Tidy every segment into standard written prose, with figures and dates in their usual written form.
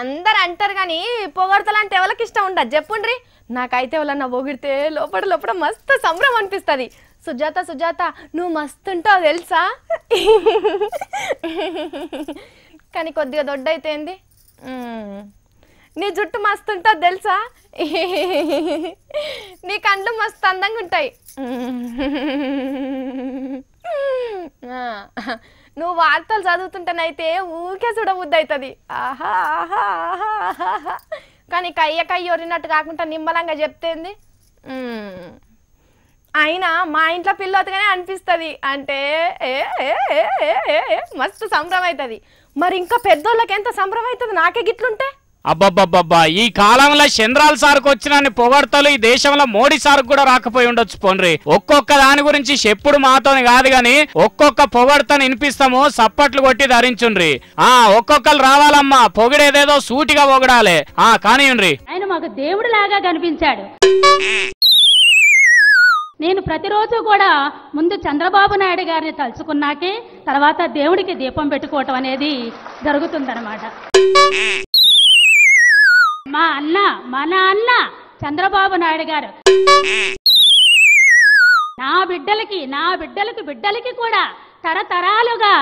అందరు అంటారు కానీ పొగడతలంటే ఎవరికి ఇష్టం ఉండదు చెప్పుండ్రి. నాకైతే ఎవరన్నా పొగిడితే లోపల లోపల మస్తు సంబరం అనిపిస్తుంది. సుజాత సుజాత నువ్వు మస్తు ఉంటావు తెలుసా. కానీ కొద్దిగా దొడ్డైతే ఏంది, నీ జుట్టు మస్తు ఉంటుంది తెలుసా, నీ కళ్ళు మస్తు అందంగా ఉంటాయి, నువ్వు వార్తలు చదువుతుంటేనైతే ఊరికే చూడబుద్ధి అవుతుంది. ఆహా ఆహా ఆహా ఆహా. కానీ కయ్యొరినట్టు కాకుండా నిమ్మలంగా చెప్తేంది. అయినా మా ఇంట్లో పిల్లతగానే అనిపిస్తుంది. అంటే మస్తు సంబరం అవుతుంది. మరి ఇంకా పెద్దోళ్ళకి ఎంత సంబరం అవుతుంది నాకే గిట్లుంటే. అబ్బబ్బబ్బబ్బా, ఈ కాలంలో చంద్రాల సార్కు వచ్చిన పొగడ్తలు ఈ దేశంలో మోడీ సార్కు కూడా రాకపోయి ఉండొచ్చు. పోన్రి, ఒక్కొక్క దాని గురించి చెప్పుడు మాతోని కాదు గాని ఒక్కొక్క పొగడ్తను వినిపిస్తాము, సప్పట్లు కొట్టి ధరించుండ్రి. ఒక్కొక్కరు రావాలమ్మా, పొగిడేదేదో సూటిగా పొగడాలి. కానియుండ్రి. ఆయన మాకు దేవుడు లాగా కనిపించాడు. నేను ప్రతిరోజు కూడా ముందు చంద్రబాబు నాయుడు గారిని తలుచుకున్నాకే తర్వాత దేవుడికి దీపం పెట్టుకోవటం అనేది జరుగుతుందన్నమాట. మన అన్న చంద్రబాబు నాయుడు గారు నా బిడ్డలకి కూడా తరతరాలుగా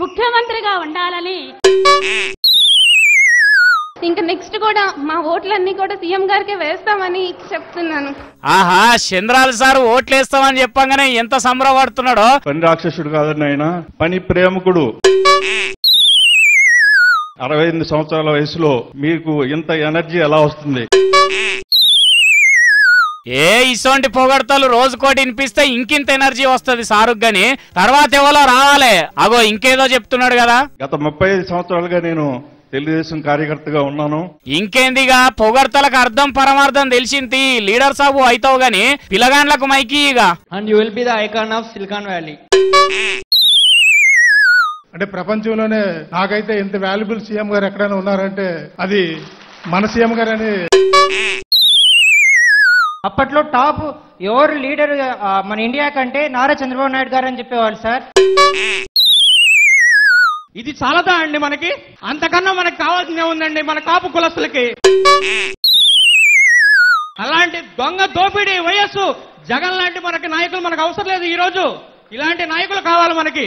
ముఖ్యమంత్రిగా ఉండాలని, ఇంకా నెక్స్ట్ కూడా మా ఓట్లన్నీ కూడా సీఎం గారికి వేస్తామని చెప్తున్నాను. ఆహా, చంద్రాల సార్ ఓట్లేస్తామని చెప్పంగానే ఎంత సంబరపడుతున్నాడో. పని రాక్షసుడు కాదండి ఆయన, పని ప్రేమకుడు. 68 సంవత్సరాల వయసులో మీకు ఇంత ఎనర్జీ ఎలా వస్తుంది? ఇసోంటి పొగడతలు రోజుకోటి వినిపిస్తే ఇంకింత ఎనర్జీ వస్తుంది సారు గాని. తర్వాత ఎవరో రావాలి. అగో ఇంకేదో చెప్తున్నాడు కదా. గత 35 సంవత్సరాలుగా నేను తెలుగుదేశం కార్యకర్తగా ఉన్నాను. ఇంకేందిగా పొగడతలకు అర్థం పరమార్థం తెలిసింది. లీడర్ సాబు అవుతావు గాని పిల్లగాండ్లకు మైకి ఇక. And you will be the icon of silicon valley. అంటే ప్రపంచంలోనే నాకైతే ఇంత వాల్యుబుల్ సీఎం గారు ఎక్కడైనా ఉన్నారంటే అది మన సీఎం గారు అని. అప్పట్లో టాప్ ఎవరు లీడర్ మన ఇండియా కంటే నారా చంద్రబాబు నాయుడు గారు అని చెప్పేవాళ్ళు సార్. ఇది చాలదా అండి మనకి? అంతకన్నా మనకు కావాల్సిందే ఉందండి మన కాపు కులస్తులకి. అలాంటి దొంగ దోపిడీ వయస్సు జగన్ లాంటి మనకి నాయకులు మనకు అవసరం లేదు. ఈ రోజు ఇలాంటి నాయకులు కావాలి మనకి.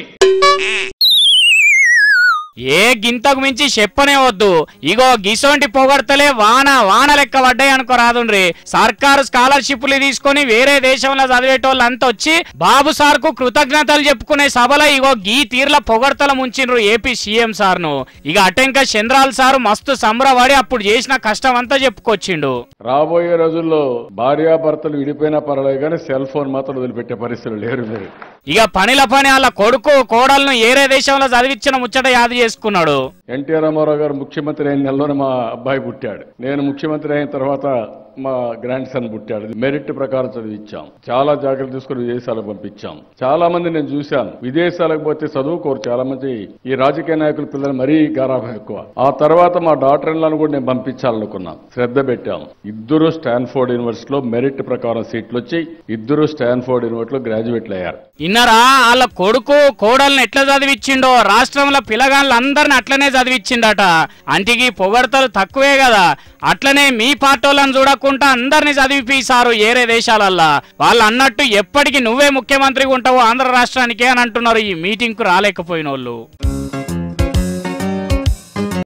గింతకు మించి చెప్పనే వద్దు. ఇగో గిసోంటి పొగడతలే వాన లెక్క పడ్డాయి అనుకో రాదుండ్రి. సర్కారు స్కాలర్షిప్లు తీసుకొని వేరే దేశంలో చదివేటోళ్ళు అంతా వచ్చి బాబు సార్ కు కృతజ్ఞతలు చెప్పుకునే సభలో ఇగో గీ తీర్ల పొగడతల ముంచిండ్రు ఏపీ సీఎం సార్ను. ఇక అటెంక చంద్రాల సారు మస్తు సంబరపడి అప్పుడు చేసిన కష్టం అంతా చెప్పుకొచ్చిండు. రాబోయే రోజుల్లో భార్యాభర్తలు విడిపోయినా పర్వాలేదు కానీ సెల్ ఫోన్ మాత్రం వదిలిపెట్టే పరిస్థితులు లేరు మీరు. ఇక పనిల పని వాళ్ళ కొడుకు కోడలను ఏరే దేశంలో చదివించిన ముచ్చట యాది చేసుకున్నాడు. ఎన్టీ రామారావు గారు ముఖ్యమంత్రి అయిన నెలలోనే మా అబ్బాయి పుట్టాడు. నేను ముఖ్యమంత్రి అయిన తర్వాత మా గ్రాండ్ సన్ పుట్టాడు. మెరిట్ ప్రకారం చదివించాం. చాలా జాగ్రత్త తీసుకుని విదేశాలకు పంపించాం. చాలా మంది నేను చూశాను విదేశాలకు పోతే చదువుకోరు. చాలా మంది ఈ రాజకీయ నాయకుల పిల్లలు మరీ గారాభం ఎక్కువ. ఆ తర్వాత మా డాక్టర్ ఇన్లను కూడా నేను పంపించాలనుకున్నాం. శ్రద్ధ పెట్టాం. ఇద్దరు స్టాన్ఫోర్డ్ యూనివర్సిటీలో మెరిట్ ప్రకారం సీట్లు వచ్చి ఇద్దరు స్టాన్ఫోర్డ్ యూనివర్సిటీలో గ్రాడ్యుయేట్లు అయ్యారు. ఇన్నరా వాళ్ళ కొడుకు కోడల్ని ఎట్లా చదివిచ్చిండో రాష్ట్రంలో పిల్లగాళ్ళందరిని అట్లనే చదివిచ్చిండట. అంటికి పొగడతలు తక్కువే కదా, అట్లనే మీ పార్టీలను చూడకుండా అందరినీ చదివిపీసారు ఏరే దేశాలల్లా. వాళ్ళు అన్నట్టు ఎప్పటికీ నువ్వే ముఖ్యమంత్రిగా ఉంటావు ఆంధ్ర రాష్ట్రానికి అని అంటున్నారు ఈ మీటింగ్ కు రాలేకపోయిన వాళ్ళు.